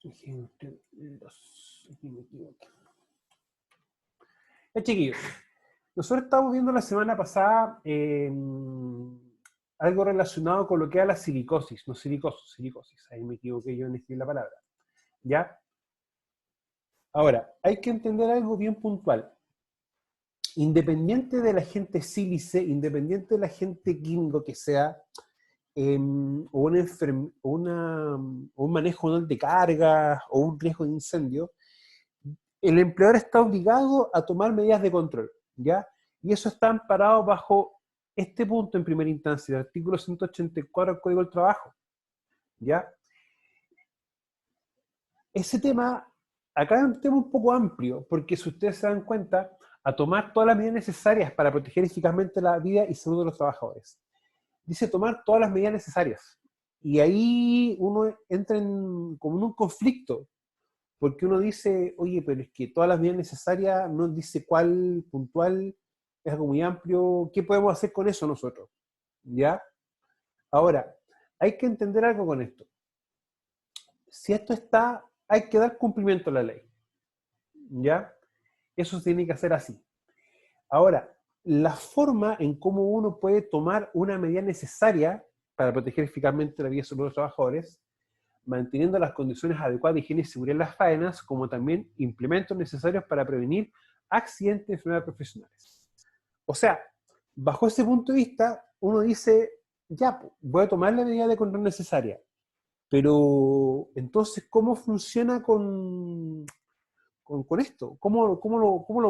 Aquí me equivoqué. Chiquillos, nosotros estábamos viendo la semana pasada algo relacionado con lo que era la silicosis, no silicosis, silicosis. Ahí me equivoqué yo en escribir la palabra. ¿Ya? Ahora, hay que entender algo bien puntual. Independiente de la gente sílice, independiente de la gente químico que sea, o un manejo no de cargas, o un riesgo de incendio, el empleador está obligado a tomar medidas de control, ¿ya? Y eso está amparado bajo este punto en primera instancia, el artículo 184 del Código del Trabajo, ¿ya? Ese tema, acá es un tema un poco amplio, porque si ustedes se dan cuenta, a tomar todas las medidas necesarias para proteger eficazmente la vida y salud de los trabajadores. Dice tomar todas las medidas necesarias. Y ahí uno entra como en un conflicto, porque uno dice, oye, pero es que todas las medidas necesarias no dice cuál puntual, es algo muy amplio, ¿qué podemos hacer con eso nosotros? ¿Ya? Ahora, hay que entender algo con esto. Si esto está, hay que dar cumplimiento a la ley. ¿Ya? Eso se tiene que hacer así. Ahora, la forma en cómo uno puede tomar una medida necesaria para proteger eficazmente la vida y salud de los trabajadores, manteniendo las condiciones adecuadas de higiene y seguridad en las faenas, como también implementos necesarios para prevenir accidentes y enfermedades profesionales. O sea, bajo ese punto de vista, uno dice, ya, voy a tomar la medida de control necesaria, pero entonces, ¿cómo funciona con esto? ¿Cómo lo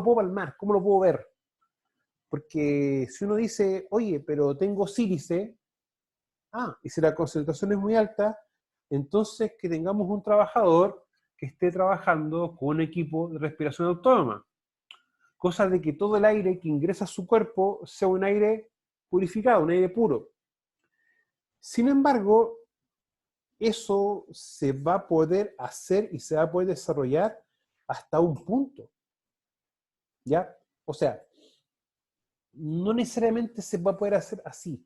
puedo palmar? ¿Cómo lo puedo ver? Porque si uno dice, oye, pero tengo sílice, y si la concentración es muy alta, entonces que tengamos un trabajador que esté trabajando con un equipo de respiración autónoma. Cosa de que todo el aire que ingresa a su cuerpo sea un aire purificado, un aire puro. Sin embargo, eso se va a poder hacer y se va a poder desarrollar hasta un punto. ¿Ya? O sea, no necesariamente se va a poder hacer así.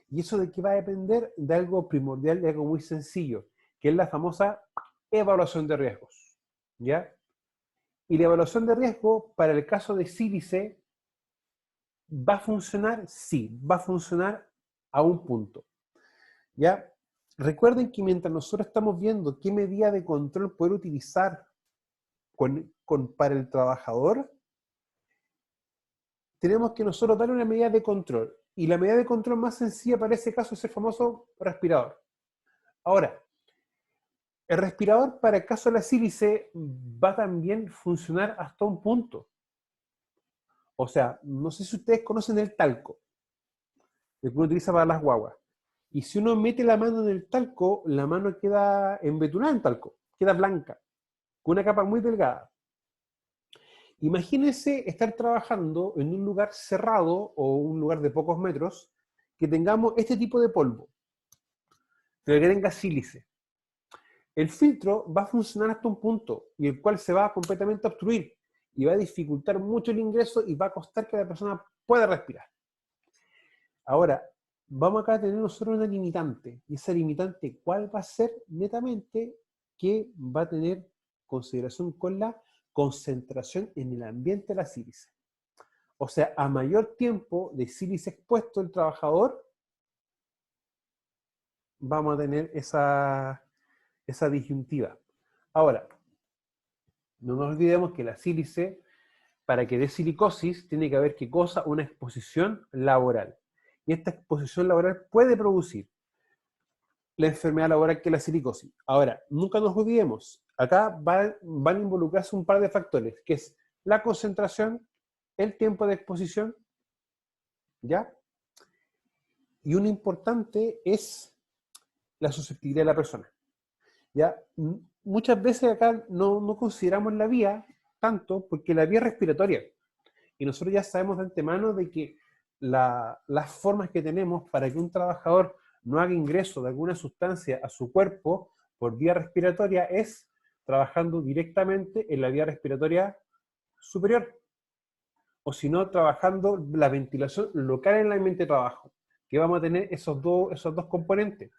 Y eso de qué va a depender de algo primordial, de algo muy sencillo, que es la famosa evaluación de riesgos. ¿Ya? Y la evaluación de riesgo, para el caso de sílice, ¿va a funcionar? Sí, va a funcionar a un punto. ¿Ya? Recuerden que mientras nosotros estamos viendo qué medida de control poder utilizar para el trabajador, tenemos que nosotros darle una medida de control. Y la medida de control más sencilla para ese caso es el famoso respirador. Ahora, el respirador para el caso de la sílice va a también funcionar hasta un punto. O sea, no sé si ustedes conocen el talco, el que uno utiliza para las guaguas. Y si uno mete la mano en el talco, la mano queda embetunada en talco, queda blanca, con una capa muy delgada. Imagínense estar trabajando en un lugar cerrado o un lugar de pocos metros que tengamos este tipo de polvo, pero que tenga sílice. El filtro va a funcionar hasta un punto y el cual se va completamente a obstruir y va a dificultar mucho el ingreso y va a costar que la persona pueda respirar. Ahora, vamos acá a tener nosotros una limitante. Y esa limitante, ¿cuál va a ser? Netamente que va a tener consideración con la concentración en el ambiente de la sílice. O sea, a mayor tiempo de sílice expuesto el trabajador, vamos a tener esa disyuntiva. Ahora, no nos olvidemos que la sílice, para que dé silicosis, tiene que haber, ¿qué cosa? Una exposición laboral. Y esta exposición laboral puede producir la enfermedad laboral que es la silicosis. Ahora, nunca nos olvidemos, acá van a involucrarse un par de factores, que es la concentración, el tiempo de exposición, ¿ya? Y uno importante es la susceptibilidad de la persona, ¿ya? Muchas veces acá no consideramos la vía tanto porque la vía es respiratoria. Y nosotros ya sabemos de antemano de que las formas que tenemos para que un trabajador no haga ingreso de alguna sustancia a su cuerpo por vía respiratoria es trabajando directamente en la vía respiratoria superior. O si no, trabajando la ventilación local en el ambiente de trabajo, que vamos a tener esos dos componentes.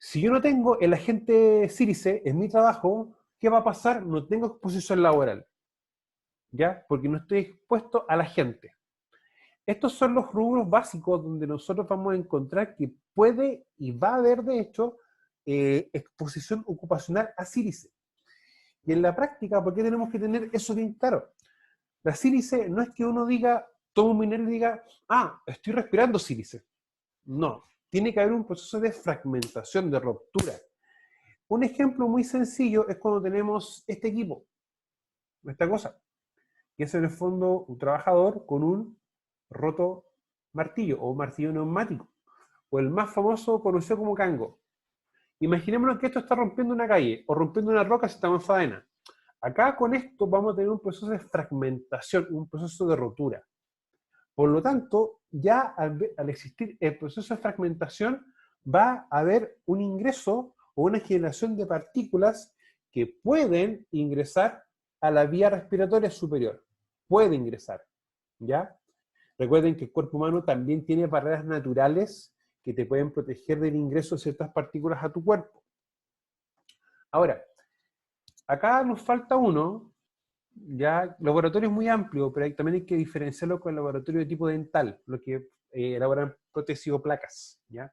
Si yo no tengo el agente sílice en mi trabajo, ¿qué va a pasar? No tengo exposición laboral, ¿ya? Porque no estoy expuesto a la gente. Estos son los rubros básicos donde nosotros vamos a encontrar que puede y va a haber, de hecho, exposición ocupacional a sílice. Y en la práctica, ¿por qué tenemos que tener eso bien claro? La sílice no es que uno diga, toma un mineral y diga, ah, estoy respirando sílice. No, tiene que haber un proceso de fragmentación, de ruptura. Un ejemplo muy sencillo es cuando tenemos este equipo, esta cosa, que es en el fondo un trabajador con un roto martillo o martillo neumático, o el más famoso conocido como cango. Imaginémonos que esto está rompiendo una calle o rompiendo una roca si estamos en faena. Acá con esto vamos a tener un proceso de fragmentación, un proceso de rotura. Por lo tanto, ya al existir el proceso de fragmentación, va a haber un ingreso o una generación de partículas que pueden ingresar a la vía respiratoria superior. Puede ingresar, ¿ya? Recuerden que el cuerpo humano también tiene barreras naturales que te pueden proteger del ingreso de ciertas partículas a tu cuerpo. Ahora, acá nos falta uno, ya, laboratorio es muy amplio, pero también hay que diferenciarlo con el laboratorio de tipo dental, lo que elaboran prótesis o placas, ¿ya?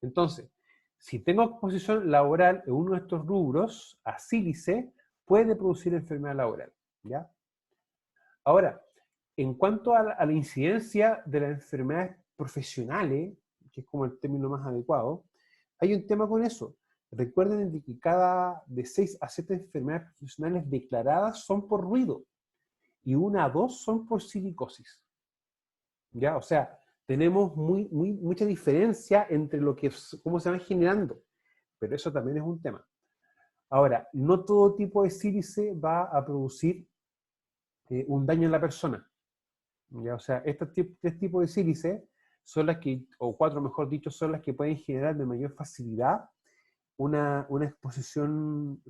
Entonces, si tengo exposición laboral en uno de estos rubros a sílice, puede producir enfermedad laboral, ¿ya? Ahora, en cuanto a la incidencia de las enfermedades profesionales, que es como el término más adecuado, hay un tema con eso. Recuerden de que cada de 6 a 7 enfermedades profesionales declaradas son por ruido y 1 a 2 son por silicosis. ¿Ya? O sea, tenemos mucha diferencia entre lo que, cómo se van generando, pero eso también es un tema. Ahora, no todo tipo de sílice va a producir un daño en la persona. ¿Ya? O sea, estos tres tipos de sílice son las que, o cuatro mejor dicho, son las que pueden generar de mayor facilidad una exposición,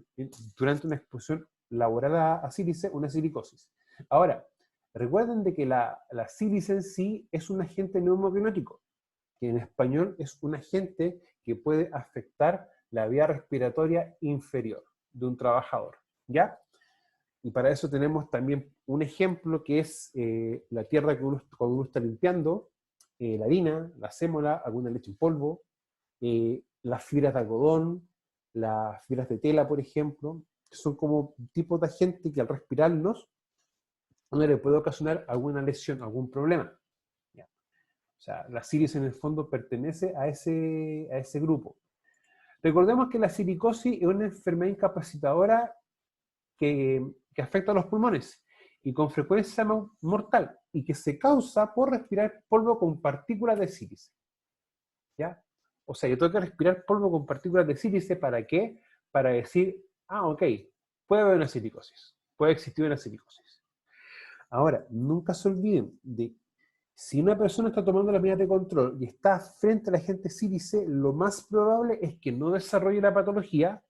durante una exposición laboral a sílice, una silicosis. Ahora, recuerden de que la sílice en sí es un agente neumoquinético, que en español es un agente que puede afectar la vía respiratoria inferior de un trabajador, ¿ya? Y para eso tenemos también un ejemplo que es la tierra que cuando uno está limpiando, la harina, la sémola, alguna leche en polvo, las fibras de algodón, las fibras de tela, por ejemplo, que son como tipos de agentes que al respirarlos uno le puede ocasionar alguna lesión, algún problema. ¿Ya? O sea, la sílice en el fondo pertenece a ese grupo. Recordemos que la silicosis es una enfermedad incapacitadora que afecta a los pulmones y con frecuencia mortal y que se causa por respirar polvo con partículas de sílice. ¿Ya? O sea, yo tengo que respirar polvo con partículas de sílice, ¿para qué? Para decir, ah, ok, puede haber una silicosis, puede existir una silicosis. Ahora, nunca se olviden de si una persona está tomando las medidas de control y está frente al agente sílice, lo más probable es que no desarrolle la patología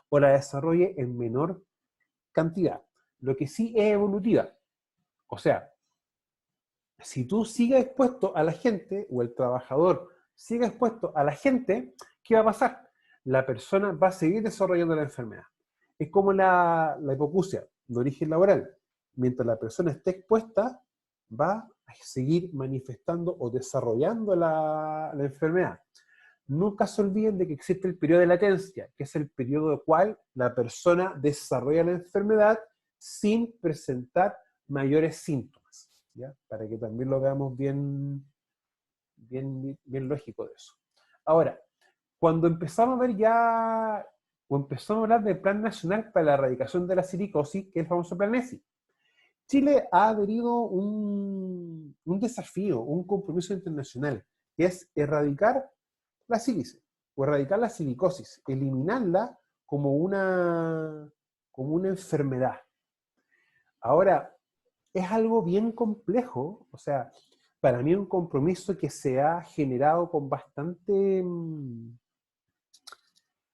o la desarrolle en menor cantidad. Lo que sí es evolutiva. O sea, si tú sigues expuesto a la gente o el trabajador sigue expuesto a la gente, ¿qué va a pasar? La persona va a seguir desarrollando la enfermedad. Es como la hipoacusia de origen laboral. Mientras la persona esté expuesta, va a seguir manifestando o desarrollando la enfermedad. Nunca se olviden de que existe el periodo de latencia, que es el periodo en el cual la persona desarrolla la enfermedad sin presentar mayores síntomas, ¿ya? Para que también lo veamos bien lógico de eso. Ahora, cuando empezamos a ver ya, o empezamos a hablar del Plan Nacional para la Erradicación de la Silicosis, que es el famoso Plan ESI, Chile ha adherido un desafío, un compromiso internacional, que es erradicar la sílice, o erradicar la silicosis, eliminarla como una enfermedad. Ahora, es algo bien complejo, o sea, para mí es un compromiso que se ha generado con bastante,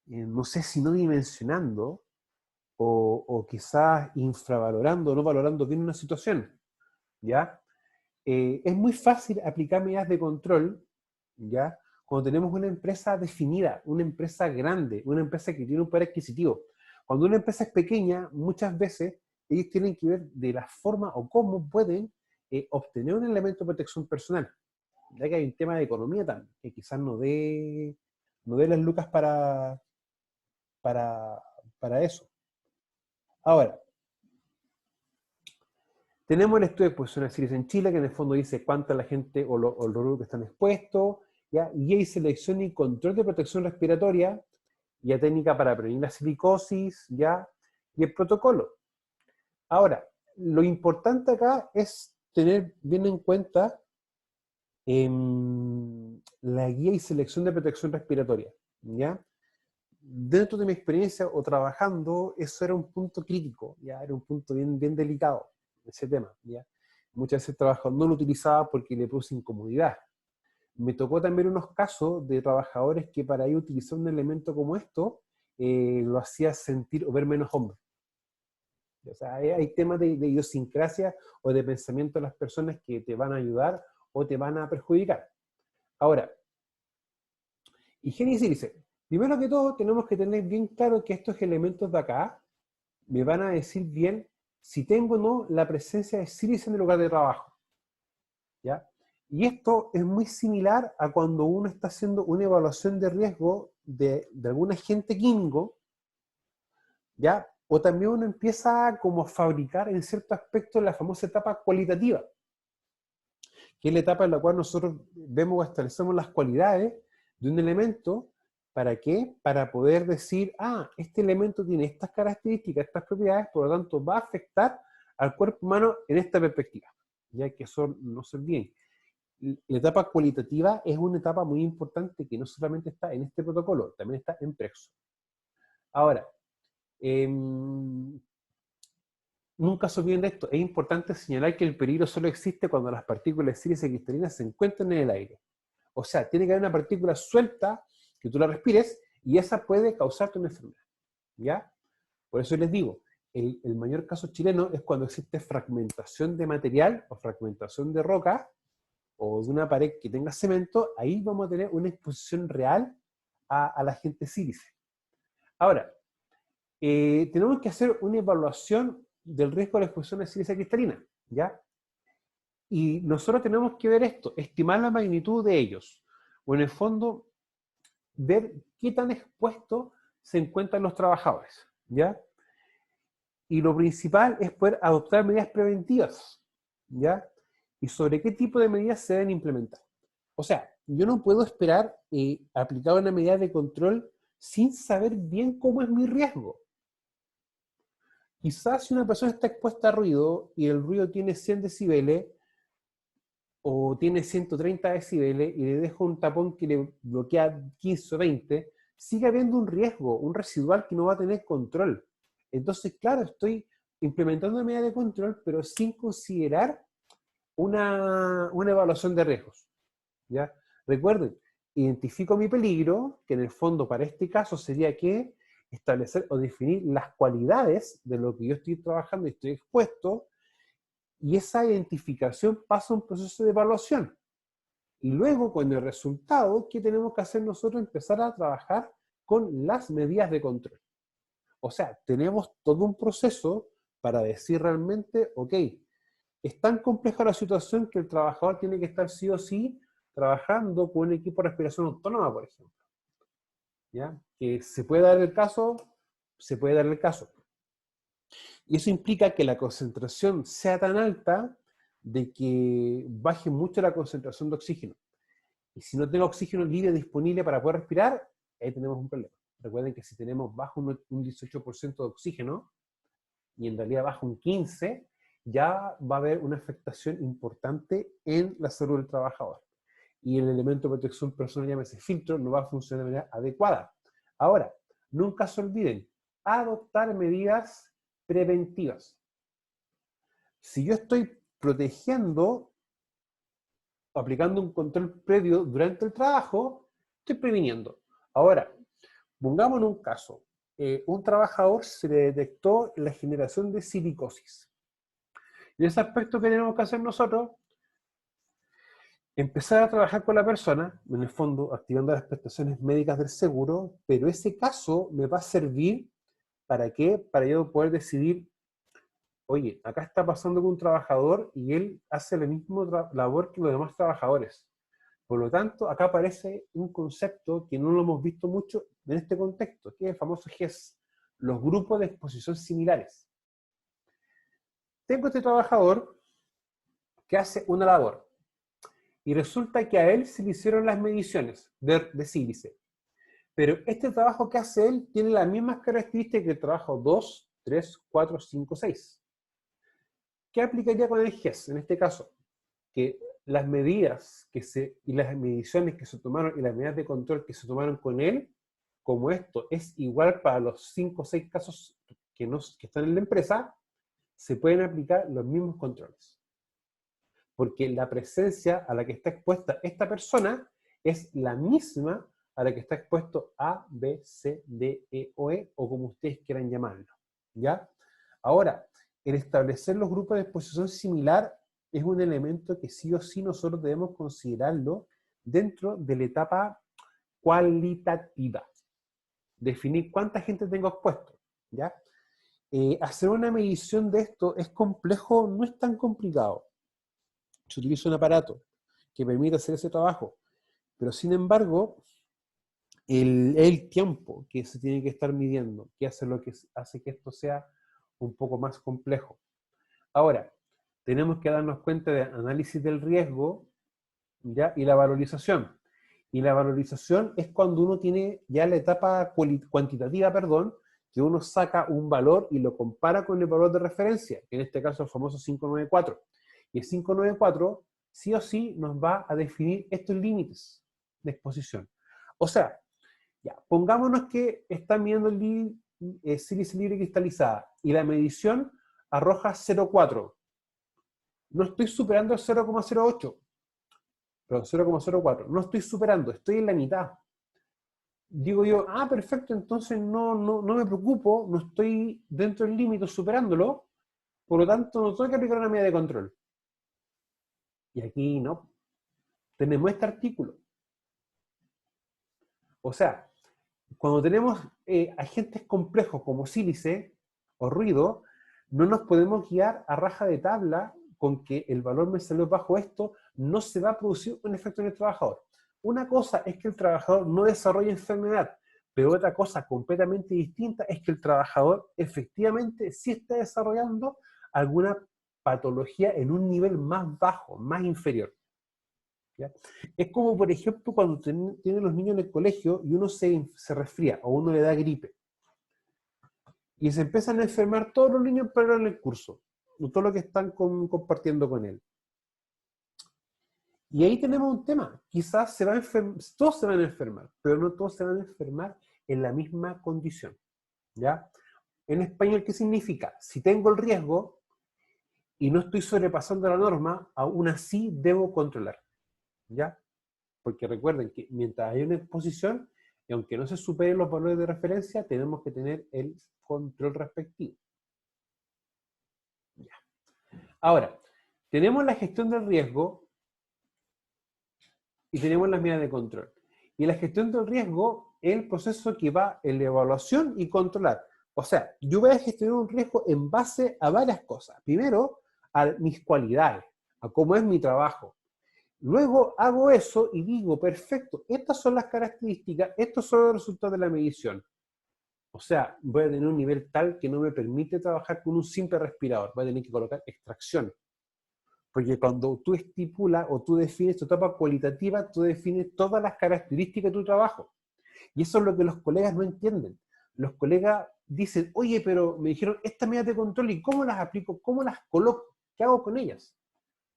no sé si no dimensionando, o quizás infravalorando, no valorando bien una situación, ¿ya? Es muy fácil aplicar medidas de control, ¿ya? cuando tenemos una empresa definida, una empresa grande, una empresa que tiene un poder adquisitivo. Cuando una empresa es pequeña, muchas veces ellos tienen que ver de la forma o cómo pueden obtener un elemento de protección personal. Ya que hay un tema de economía también, que quizás no dé las lucas para, para eso. Ahora, tenemos el estudio de exposición a CIRIS en Chile, que en el fondo dice cuánta la gente o los grupos que están expuestos, ¿ya? Y hay selección y control de protección respiratoria, ya técnica para prevenir la silicosis, ¿ya? Y el protocolo. Ahora, lo importante acá es tener bien en cuenta la guía y selección de protección respiratoria, ¿ya? Dentro de mi experiencia o trabajando, eso era un punto crítico, ¿ya? Era un punto bien, bien delicado, ese tema, ¿ya? Muchas veces el trabajador no lo utilizaba porque le produce incomodidad. Me tocó también unos casos de trabajadores que para ellos utilizar un elemento como esto lo hacía sentir o ver menos hombre. O sea, hay temas de idiosincrasia o de pensamiento de las personas que te van a ayudar o te van a perjudicar. Ahora, higiene y sílice. Primero que todo, tenemos que tener bien claro que estos elementos de acá me van a decir bien si tengo o no la presencia de sílice en el lugar de trabajo, ¿ya? Y esto es muy similar a cuando uno está haciendo una evaluación de riesgo de algún agente químico, ¿ya? O también uno empieza como a fabricar en cierto aspecto la famosa etapa cualitativa, que es la etapa en la cual nosotros vemos o establecemos las cualidades de un elemento. ¿Para qué? Para poder decir, este elemento tiene estas características, estas propiedades, por lo tanto va a afectar al cuerpo humano en esta perspectiva. Ya que eso no se olviden. La etapa cualitativa es una etapa muy importante que no solamente está en este protocolo, también está en Prexo. Ahora, nunca se olviden de esto. Es importante señalar que el peligro solo existe cuando las partículas sílice cristalinas se encuentran en el aire. O sea, tiene que haber una partícula suelta que tú la respires y esa puede causarte una enfermedad. ¿Ya? Por eso les digo, el mayor caso chileno es cuando existe fragmentación de material o fragmentación de roca o de una pared que tenga cemento, ahí vamos a tener una exposición real a la agente sílice. Ahora, tenemos que hacer una evaluación del riesgo de la exposición a sílice cristalina, ¿ya? Y nosotros tenemos que ver esto, estimar la magnitud de ellos, o en el fondo, ver qué tan expuestos se encuentran los trabajadores, ¿ya? Y lo principal es poder adoptar medidas preventivas, ¿ya? Y sobre qué tipo de medidas se deben implementar. O sea, yo no puedo esperar aplicar una medida de control sin saber bien cómo es mi riesgo. Quizás si una persona está expuesta a ruido y el ruido tiene 100 decibeles o tiene 130 decibeles y le dejo un tapón que le bloquea 15 o 20, sigue habiendo un riesgo, un residual que no va a tener control. Entonces, claro, estoy implementando una medida de control, pero sin considerar una evaluación de riesgos, ¿ya? Recuerden, identifico mi peligro, que en el fondo para este caso sería que establecer o definir las cualidades de lo que yo estoy trabajando y estoy expuesto, y esa identificación pasa a un proceso de evaluación. Y luego, con el resultado, ¿qué tenemos que hacer nosotros? Empezar a trabajar con las medidas de control. O sea, tenemos todo un proceso para decir realmente, ok, es tan compleja la situación que el trabajador tiene que estar sí o sí trabajando con un equipo de respiración autónoma, por ejemplo. ¿Ya? Que se puede dar el caso, se puede dar el caso. Y eso implica que la concentración sea tan alta de que baje mucho la concentración de oxígeno. Y si no tengo oxígeno libre disponible para poder respirar, ahí tenemos un problema. Recuerden que si tenemos bajo un 18% de oxígeno, y en realidad bajo un 15%, ya va a haber una afectación importante en la salud del trabajador. Y el elemento de protección personal, llámese filtro, no va a funcionar de manera adecuada. Ahora, nunca se olviden, adoptar medidas preventivas. Si yo estoy protegiendo, aplicando un control previo durante el trabajo, estoy previniendo. Ahora, pongamos en un caso, un trabajador se le detectó la generación de silicosis. En ese aspecto, ¿qué tenemos que hacer nosotros? empezar a trabajar con la persona, en el fondo, activando las prestaciones médicas del seguro, pero ese caso me va a servir ¿para qué? Para yo poder decidir, oye, acá está pasando con un trabajador y él hace la misma labor que los demás trabajadores. Por lo tanto, acá aparece un concepto que no lo hemos visto mucho en este contexto, que es el famoso GES, los grupos de exposición similares. Tengo este trabajador que hace una labor y resulta que a él se le hicieron las mediciones de sílice. Pero este trabajo que hace él tiene las mismas características que el trabajo 2, 3, 4, 5, 6. ¿Qué aplicaría con el GES en este caso? Que las medidas y las mediciones que se tomaron y las medidas de control que se tomaron con él, como esto es igual para los 5 o 6 casos que están en la empresa, se pueden aplicar los mismos controles. Porque la presencia a la que está expuesta esta persona es la misma a la que está expuesto A, B, C, D, E o E, o como ustedes quieran llamarlo. ¿Ya? Ahora, el establecer los grupos de exposición similar es un elemento que sí o sí nosotros debemos considerarlo dentro de la etapa cualitativa. Definir cuánta gente tengo expuesto, ¿ya? Hacer una medición de esto es complejo, no es tan complicado. Se utiliza un aparato que permite hacer ese trabajo, pero sin embargo, el tiempo que se tiene que estar midiendo, que hace lo que hace que esto sea un poco más complejo. Ahora, tenemos que darnos cuenta de análisis del riesgo, ¿ya? Y la valorización. Y la valorización es cuando uno tiene ya la etapa cuantitativa, perdón, que uno saca un valor y lo compara con el valor de referencia, que en este caso es el famoso 594. Y el 594 sí o sí nos va a definir estos límites de exposición. O sea, ya, pongámonos que está midiendo el sílice libre cristalizada y la medición arroja 0,4. No estoy superando el 0,08, pero 0,04. No estoy superando, estoy en la mitad. Digo yo, perfecto, entonces no me preocupo, no estoy dentro del límite superándolo, por lo tanto no tengo que aplicar una medida de control. Y aquí no. Tenemos este artículo. O sea, cuando tenemos agentes complejos como sílice o ruido, no nos podemos guiar a raja de tabla con que el valor me salió bajo esto, no se va a producir un efecto en el trabajador. Una cosa es que el trabajador no desarrolle enfermedad, pero otra cosa completamente distinta es que el trabajador efectivamente sí está desarrollando alguna patología en un nivel más bajo, más inferior. ¿Ya? Es como, por ejemplo, cuando tienen los niños en el colegio y uno se resfría o uno le da gripe. Y se empiezan a enfermar todos los niños en el curso, todo lo que están compartiendo con él. Y ahí tenemos un tema. Quizás todos se van a enfermar, pero no todos se van a enfermar en la misma condición. ¿Ya? En español, ¿qué significa? Si tengo el riesgo y no estoy sobrepasando la norma, aún así debo controlar. ¿Ya? Porque recuerden que mientras hay una exposición, y aunque no se superen los valores de referencia, tenemos que tener el control respectivo. Ya. Ahora, tenemos la gestión del riesgo y tenemos las medidas de control. Y la gestión del riesgo es el proceso que va en la evaluación y controlar. O sea, yo voy a gestionar un riesgo en base a varias cosas. Primero, a mis cualidades, a cómo es mi trabajo. Luego hago eso y digo, perfecto, estas son las características, estos son los resultados de la medición. O sea, voy a tener un nivel tal que no me permite trabajar con un simple respirador. Voy a tener que colocar extracción. Porque cuando tú estipulas o tú defines tu etapa cualitativa, tú defines todas las características de tu trabajo. Y eso es lo que los colegas no entienden. Los colegas dicen, oye, pero me dijeron estas medidas de control y ¿cómo las aplico? ¿Cómo las coloco? ¿Qué hago con ellas?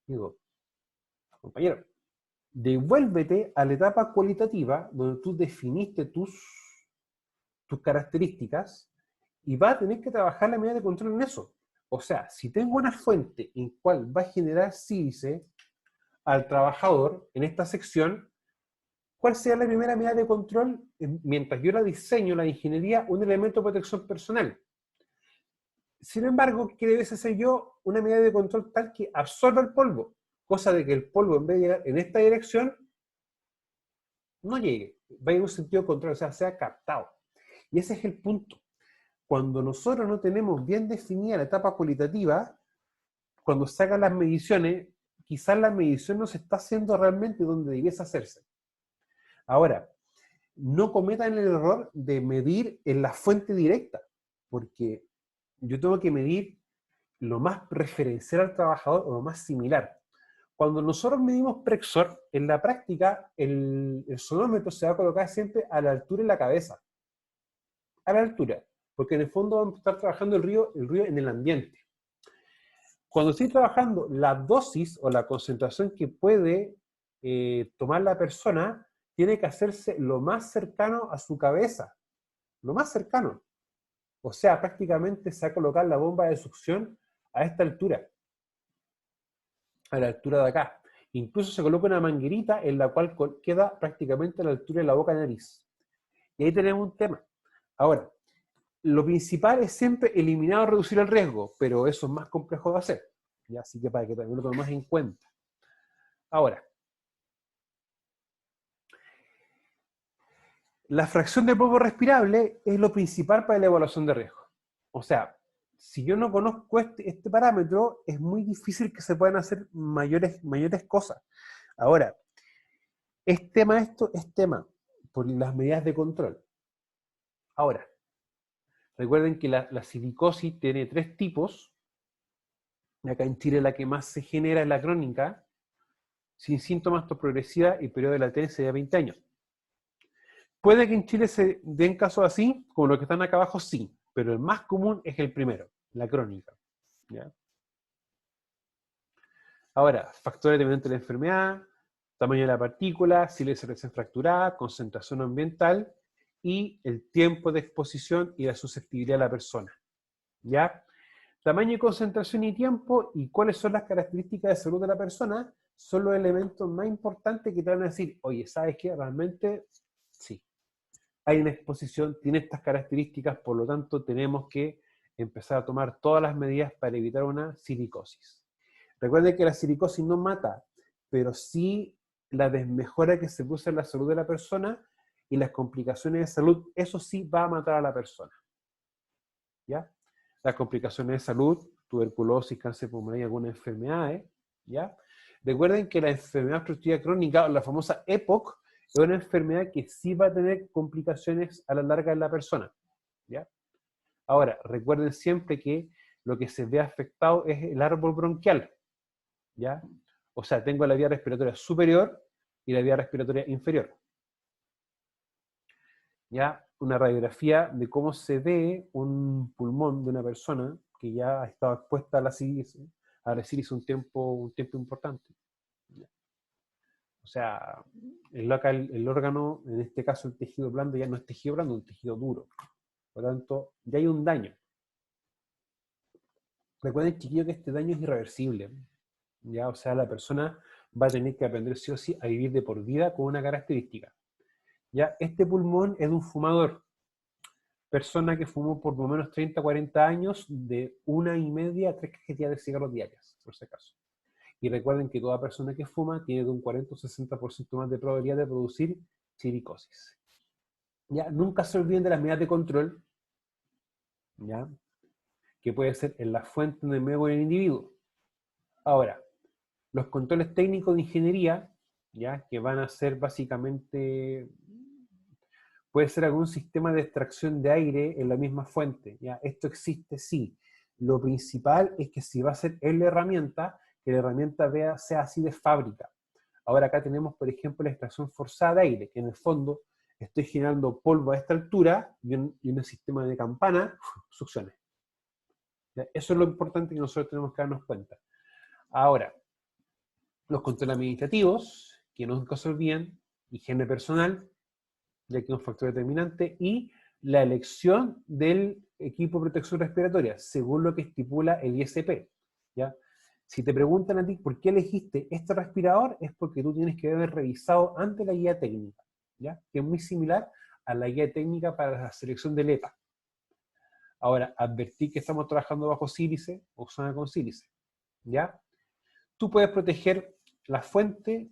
Digo, compañero, devuélvete a la etapa cualitativa donde tú definiste tus características y vas a tener que trabajar la medida de control en eso. O sea, si tengo una fuente en cual va a generar sílice al trabajador en esta sección, ¿cuál será la primera medida de control? Mientras yo la diseño, la ingeniería, un elemento de protección personal. Sin embargo, ¿qué debes hacer yo? Una medida de control tal que absorba el polvo. cosa de que el polvo, en vez de llegar en esta dirección, no llegue, vaya en un sentido contrario, o sea, sea captado. Y ese es el punto. Cuando nosotros no tenemos bien definida la etapa cualitativa, cuando sacan las mediciones, quizás la medición no se está haciendo realmente donde debiese hacerse. Ahora, no cometan el error de medir en la fuente directa, porque yo tengo que medir lo más referencial al trabajador o lo más similar. Cuando nosotros medimos Prexor, en la práctica el sonómetro se va a colocar siempre a la altura de la cabeza. A la altura, porque en el fondo vamos a estar trabajando el ruido en el ambiente. Cuando estoy trabajando la dosis o la concentración que puede tomar la persona, tiene que hacerse lo más cercano a su cabeza, lo más cercano. O sea, prácticamente se va a colocar la bomba de succión a esta altura, a la altura de acá. Incluso se coloca una manguerita en la cual queda prácticamente a la altura de la boca y nariz. Y ahí tenemos un tema. Ahora, lo principal es siempre eliminar o reducir el riesgo, pero eso es más complejo de hacer. ¿Ya? Así que para que también lo tomemos en cuenta. Ahora, la fracción de polvo respirable es lo principal para la evaluación de riesgo. O sea, si yo no conozco este parámetro, es muy difícil que se puedan hacer mayores cosas. Ahora, ¿es tema esto? Es tema por las medidas de control. Ahora, recuerden que la silicosis tiene 3 tipos. Acá en Chile la que más se genera es la crónica, sin síntomas, tos progresiva y periodo de latencia de 20 años. Puede que en Chile se den casos así, como los que están acá abajo, sí, pero el más común es el primero, la crónica. ¿Ya? Ahora, factores determinantes de la enfermedad, tamaño de la partícula, si la recién fracturada, concentración ambiental y el tiempo de exposición y la susceptibilidad de la persona. ¿Ya? Tamaño y concentración y tiempo y cuáles son las características de salud de la persona son los elementos más importantes que te van a decir, oye, ¿sabes qué? Realmente, sí. Hay una exposición, tiene estas características, por lo tanto tenemos que empezar a tomar todas las medidas para evitar una silicosis. Recuerden que la silicosis no mata, pero sí la desmejora que se produce en la salud de la persona y las complicaciones de salud, eso sí va a matar a la persona. ¿Ya? Las complicaciones de salud, tuberculosis, cáncer pulmonar y algunas enfermedades, ¿ya? Recuerden que la enfermedad obstructiva crónica, o la famosa EPOC, es una enfermedad que sí va a tener complicaciones a la larga en la persona, ¿ya? Ahora, recuerden siempre que lo que se ve afectado es el árbol bronquial, ¿ya? O sea, tengo la vía respiratoria superior y la vía respiratoria inferior. ¿Ya? Una radiografía de cómo se ve un pulmón de una persona que ya ha estado expuesta a la sílice un tiempo importante. ¿Ya? O sea, el órgano, en este caso el tejido blando, ya no es tejido blando, es un tejido duro. Por lo tanto, ya hay un daño. Recuerden, chiquillos, que este daño es irreversible. ¿Ya? O sea, la persona va a tener que aprender sí o sí a vivir de por vida con una característica. ¿Ya? Este pulmón es de un fumador. Persona que fumó por lo menos 30, 40 años, de 1,5 a 3 cajetillas de cigarros diarias, por si acaso. Y recuerden que toda persona que fuma tiene de un 40 o 60% más de probabilidad de producir silicosis. ¿Ya? Nunca se olviden de las medidas de control, ¿ya? Que puede ser en la fuente donde me voy el individuo. Ahora, los controles técnicos de ingeniería, ¿ya? Que van a ser básicamente, puede ser algún sistema de extracción de aire en la misma fuente, ¿ya? Esto existe, sí. Lo principal es que si va a ser en la herramienta, que la herramienta sea así de fábrica. Ahora acá tenemos, por ejemplo, la extracción forzada de aire, que en el fondo estoy generando polvo a esta altura y un sistema de campana, succione. ¿Ya? Eso es lo importante que nosotros tenemos que darnos cuenta. Ahora, los controles administrativos, que nunca se olviden, higiene personal, ya que es un factor determinante, y la elección del equipo de protección respiratoria, según lo que estipula el ISP. ¿Ya? Si te preguntan a ti por qué elegiste este respirador, es porque tú tienes que haber revisado antes la guía técnica, ¿ya? Que es muy similar a la guía técnica para la selección del EPA. Ahora, advertí que estamos trabajando bajo sílice o zona con sílice, ¿ya? Tú puedes proteger la fuente,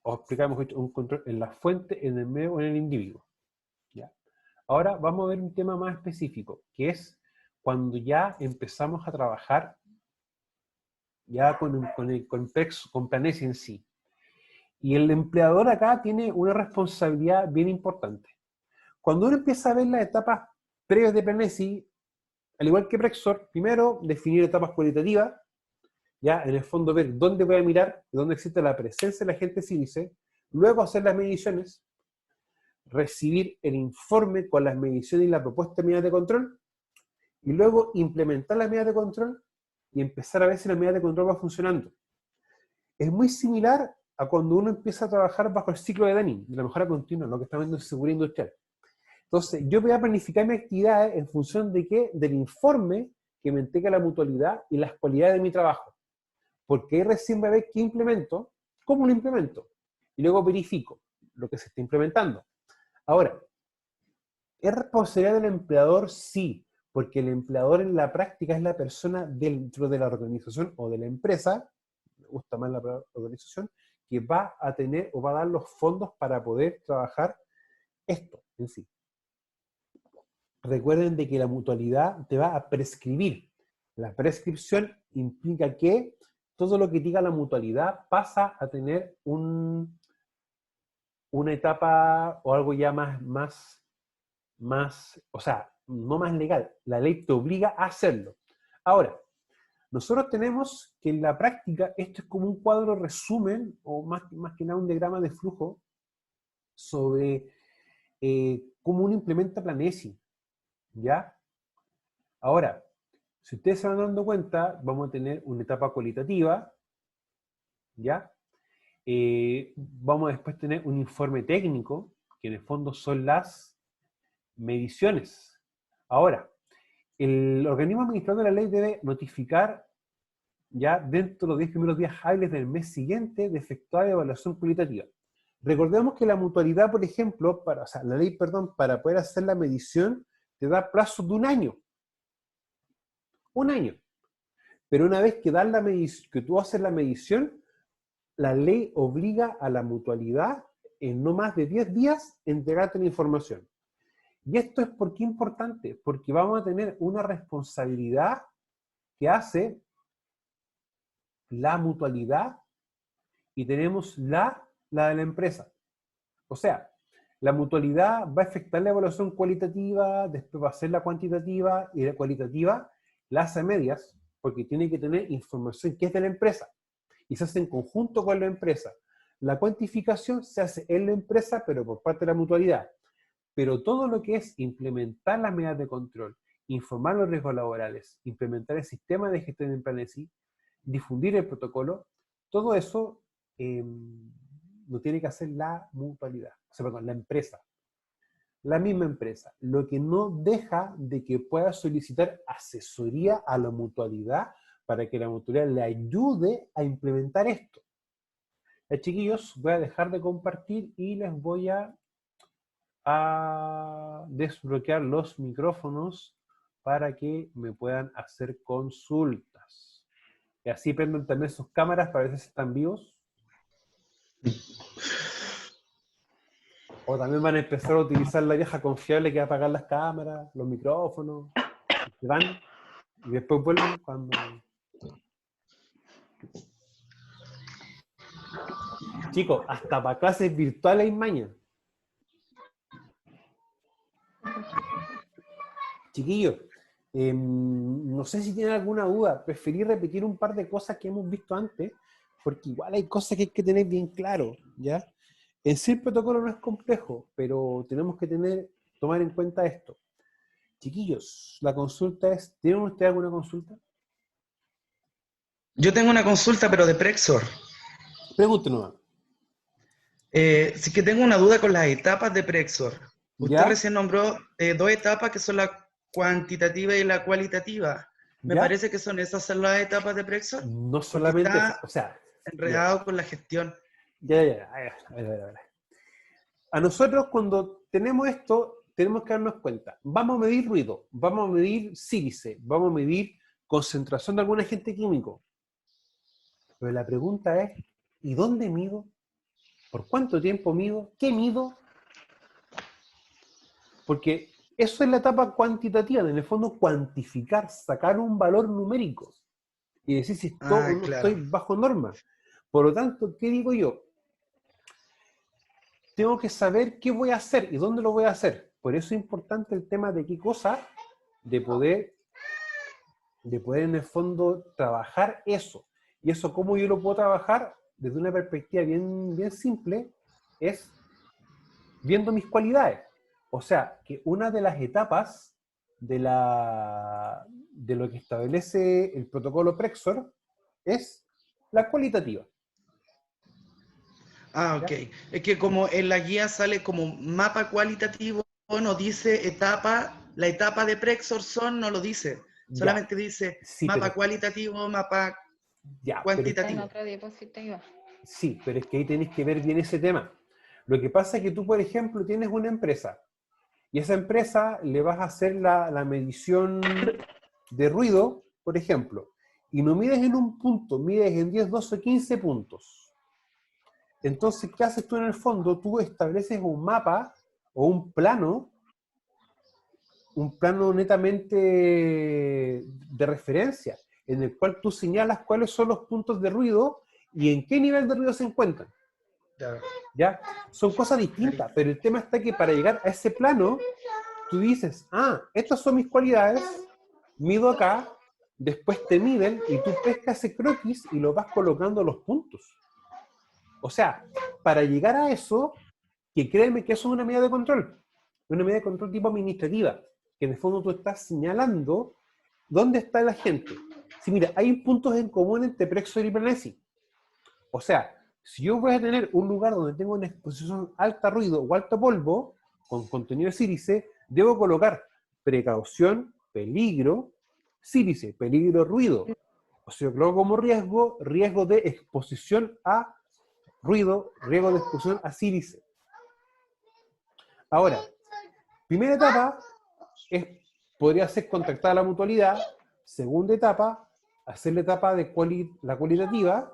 o explicamos un control en la fuente, en el medio o en el individuo. ¿Ya? Ahora vamos a ver un tema más específico, que es cuando ya empezamos a trabajar ya con Planesi en sí. Y el empleador acá tiene una responsabilidad bien importante. Cuando uno empieza a ver las etapas previas de Planesi, al igual que Prexor, primero definir etapas cualitativas, ya en el fondo ver dónde voy a mirar, dónde existe la presencia de la gente sílice, luego hacer las mediciones, recibir el informe con las mediciones y la propuesta de medidas de control, y luego implementar las medidas de control y empezar a ver si la medida de control va funcionando. Es muy similar a cuando uno empieza a trabajar bajo el ciclo de Deming, de la mejora continua, lo que estamos viendo en seguridad industrial. Entonces, yo voy a planificar mis actividades en función de qué, del informe que me entrega la mutualidad y las cualidades de mi trabajo. Porque ahí recién voy a ver qué implemento, cómo lo implemento, y luego verifico lo que se está implementando. Ahora, ¿es responsabilidad del empleador? Sí, porque el empleador en la práctica es la persona dentro de la organización o de la empresa, me gusta más la palabra organización, que va a tener o va a dar los fondos para poder trabajar esto en sí. Recuerden de que la mutualidad te va a prescribir. La prescripción implica que todo lo que diga la mutualidad pasa a tener una etapa o algo ya más, o sea, no más legal. La ley te obliga a hacerlo. Ahora, nosotros tenemos que en la práctica, esto es como un cuadro resumen, o más que nada un diagrama de flujo, sobre cómo uno implementa Planesi, ¿ya? Ahora, si ustedes se van dando cuenta, vamos a tener una etapa cualitativa, ¿ya? Vamos a después tener un informe técnico, que en el fondo son las mediciones. Ahora, el organismo administrador de la ley debe notificar ya dentro de los 10 primeros días hábiles del mes siguiente de efectuar evaluación cualitativa. Recordemos que la mutualidad, por ejemplo, la ley, perdón, para poder hacer la medición, te da plazo de un año. Un año. Pero una vez que, que tú haces la medición, la ley obliga a la mutualidad en no más de 10 días entregarte la información. Y esto es ¿por qué importante? Porque vamos a tener una responsabilidad que hace la mutualidad y tenemos la de la empresa. O sea, la mutualidad va a efectuar la evaluación cualitativa, después va a hacer la cuantitativa, y la cualitativa la hace a medias, porque tiene que tener información que es de la empresa, y se hace en conjunto con la empresa. La cuantificación se hace en la empresa, pero por parte de la mutualidad. Pero todo lo que es implementar las medidas de control, informar los riesgos laborales, implementar el sistema de gestión de Planesi, difundir el protocolo, todo eso lo tiene que hacer la mutualidad, o sea, perdón, la empresa. La misma empresa. Lo que no deja de que pueda solicitar asesoría a la mutualidad para que la mutualidad le ayude a implementar esto. Chiquillos, voy a dejar de compartir y les voy a desbloquear los micrófonos para que me puedan hacer consultas. Y así prendan también sus cámaras para ver si están vivos. O también van a empezar a utilizar la vieja confiable que va a apagar las cámaras, los micrófonos, se van y después vuelven cuando... Chicos, hasta para clases virtuales hay maña. Chiquillos, no sé si tienen alguna duda. Preferí repetir un par de cosas que hemos visto antes, porque igual hay cosas que hay que tener bien claro, ¿ya? En sí el protocolo no es complejo, pero tenemos que tomar en cuenta esto. Chiquillos, la consulta es, ¿tienen ustedes alguna consulta? Yo tengo una consulta, pero de Prexor. Pregúntenos. Sí que tengo una duda con las etapas de Prexor. Usted ¿Ya? recién nombró dos etapas que son la cuantitativa y la cualitativa. Me ¿Ya? parece que son esas son las etapas de Prexor, No porque solamente esa, está o sea, ya, enredado con la gestión. a ver. A nosotros cuando tenemos esto, tenemos que darnos cuenta. Vamos a medir ruido, vamos a medir sílice, vamos a medir concentración de algún agente químico. Pero la pregunta es, ¿Y dónde mido? ¿Por cuánto tiempo mido? ¿Qué mido? Porque eso es la etapa cuantitativa, en el fondo cuantificar, sacar un valor numérico y decir si estoy o Ah, no estoy claro. bajo norma. Por lo tanto, ¿qué digo yo? Tengo que saber qué voy a hacer y dónde lo voy a hacer. Por eso es importante el tema de qué cosa, de poder, de poder en el fondo trabajar eso. Y eso, ¿cómo yo lo puedo trabajar? Desde una perspectiva bien, bien simple, es viendo mis cualidades. O sea, que una de las etapas de lo que establece el protocolo Prexor es la cualitativa. Ah, ok. ¿Ya? Es que como en la guía sale como mapa cualitativo, no dice etapa, la etapa de Prexorson no lo dice. Ya, Solamente dice sí, mapa pero cualitativo, mapa ya, pero Está en cuantitativo. otra diapositiva. sí, pero es que ahí tenéis que ver bien ese tema. Lo que pasa es que tú, por ejemplo, tienes una empresa y esa empresa le vas a hacer la medición de ruido, por ejemplo, y no mides en un punto, mides en 10, 12, 15 puntos. Entonces, ¿qué haces tú en el fondo? Tú estableces un mapa o un plano netamente de referencia, en el cual tú señalas cuáles son los puntos de ruido y en qué nivel de ruido se encuentran. Ya. ¿Ya? Son cosas distintas, pero el tema está que para llegar a ese plano, tú dices, ah, estas son mis cualidades, mido acá, después te miden y tú pescas ese croquis y lo vas colocando los puntos. O sea, para llegar a eso, que créeme que eso es una medida de control, una medida de control tipo administrativa, que en el fondo tú estás señalando dónde está la gente. Si mira, hay puntos en común entre Prexor y Planesi. O sea, si yo voy a tener un lugar donde tengo una exposición alta ruido o alto polvo, con contenido de sílice, debo colocar precaución, peligro, sílice, peligro, ruido. O sea, yo coloco como riesgo, riesgo de exposición a ruido, riesgo de exposición a sílice. Ahora, primera etapa es, podría ser contactar a la mutualidad. Segunda etapa, hacer la etapa de la cualitativa.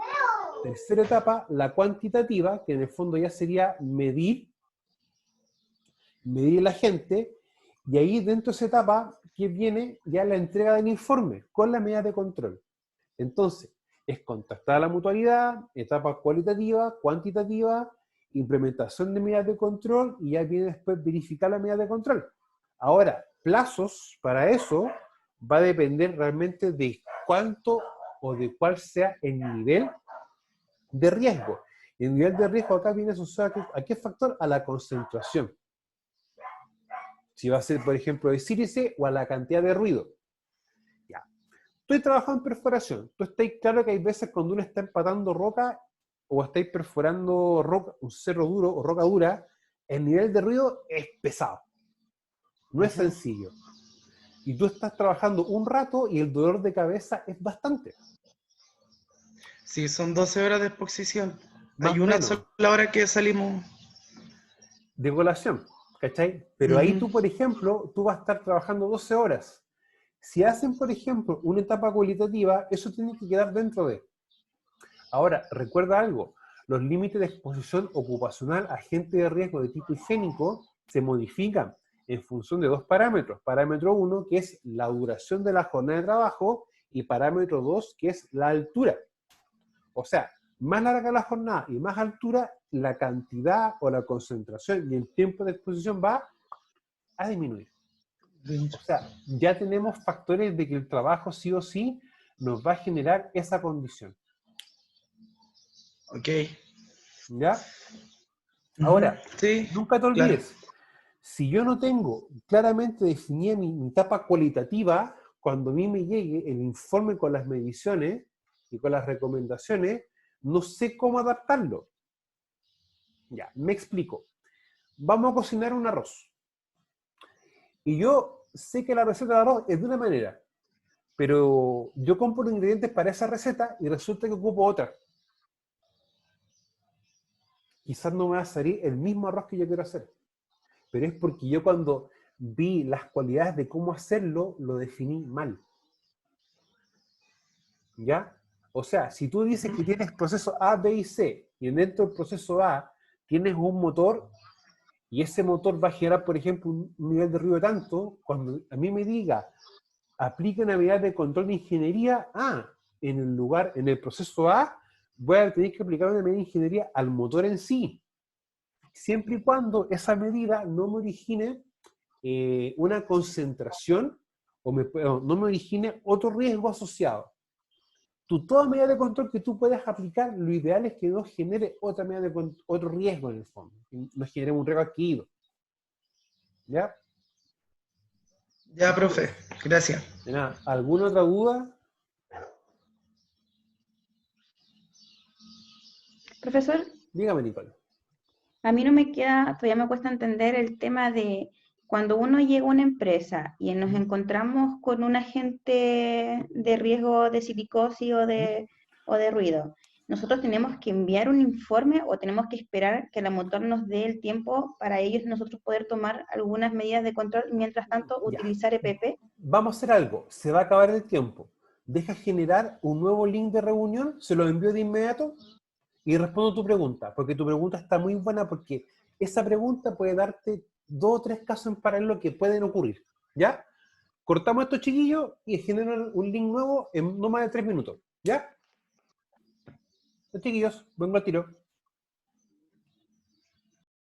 Tercera etapa, la cuantitativa, que en el fondo ya sería medir la gente. Y ahí dentro de esa etapa, que viene ya la entrega del informe con la medida de control. Entonces, es contactar a la mutualidad, etapa cualitativa, cuantitativa, implementación de medidas de control y ya viene después verificar la medida de control. Ahora, plazos para eso va a depender realmente de cuánto o de cuál sea el nivel de riesgo. Y el nivel de riesgo acá viene asociado a qué factor? A la concentración. Si va a ser, por ejemplo, de sílice o a la cantidad de ruido. Ya. Estoy trabajando en perforación. Tú estáis claro que hay veces cuando uno está empatando roca o estáis perforando roca, un cerro duro o roca dura, el nivel de ruido es pesado. No es sencillo. Y tú estás trabajando un rato y el dolor de cabeza es bastante. Sí, son 12 horas de exposición. Más Hay o una menos. sola hora que salimos. De colación. ¿Cachai? Pero ahí tú, por ejemplo, tú vas a estar trabajando 12 horas. Si hacen, por ejemplo, una etapa cualitativa, eso tiene que quedar dentro de. Ahora, recuerda algo, los límites de exposición ocupacional a agente de riesgo de tipo higiénico se modifican en función de dos parámetros. Parámetro 1, que es la duración de la jornada de trabajo, y parámetro 2, que es la altura. O sea, más larga la jornada y más altura, la cantidad o la concentración y el tiempo de exposición va a disminuir. O sea, ya tenemos factores de que el trabajo sí o sí nos va a generar esa condición. Ok. ¿Ya? Ahora, Sí, nunca te claro. olvides, si yo no tengo claramente definida mi etapa cualitativa, cuando a mí me llegue el informe con las mediciones y con las recomendaciones, no sé cómo adaptarlo. Ya, me explico. Vamos a cocinar un arroz. Y yo sé que la receta de arroz es de una manera, pero yo compro los ingredientes para esa receta y resulta que ocupo otra. Quizás no me va a salir el mismo arroz que yo quiero hacer, pero es porque yo cuando vi las cualidades de cómo hacerlo, lo definí mal. ¿Ya? O sea, si tú dices que tienes proceso A, B y C, y dentro del proceso A tienes un motor, y ese motor va a generar, por ejemplo, un nivel de ruido de tanto, cuando a mí me diga, aplica una habilidad de control de ingeniería, en el proceso A, voy a tener que aplicar una medida de ingeniería al motor en sí, siempre y cuando esa medida no me origine una concentración o no me origine otro riesgo asociado. Toda medida de control que tú puedas aplicar, lo ideal es que no genere otra medida de otro riesgo en el fondo, no genere un riesgo adquirido. ¿Ya? Ya, profe, gracias. De nada, ¿alguna otra duda? Profesor, Dígame, Nicole. a mí no me queda, todavía me cuesta entender el tema de cuando uno llega a una empresa y nos encontramos con un agente de riesgo de silicosis o de ruido. ¿Nosotros tenemos que enviar un informe o tenemos que esperar que la motor nos dé el tiempo para ellos nosotros poder tomar algunas medidas de control, mientras tanto Ya. utilizar EPP? Vamos a hacer algo. Se va a acabar el tiempo. Deja generar un nuevo link de reunión, se lo envío de inmediato y respondo tu pregunta, porque tu pregunta está muy buena porque esa pregunta puede darte 2 o 3 casos en paralelo que pueden ocurrir. ¿Ya? Cortamos esto, chiquillos, y generan un link nuevo en no más de 3 minutos. ¿Ya? Chiquillos, vengo al tiro.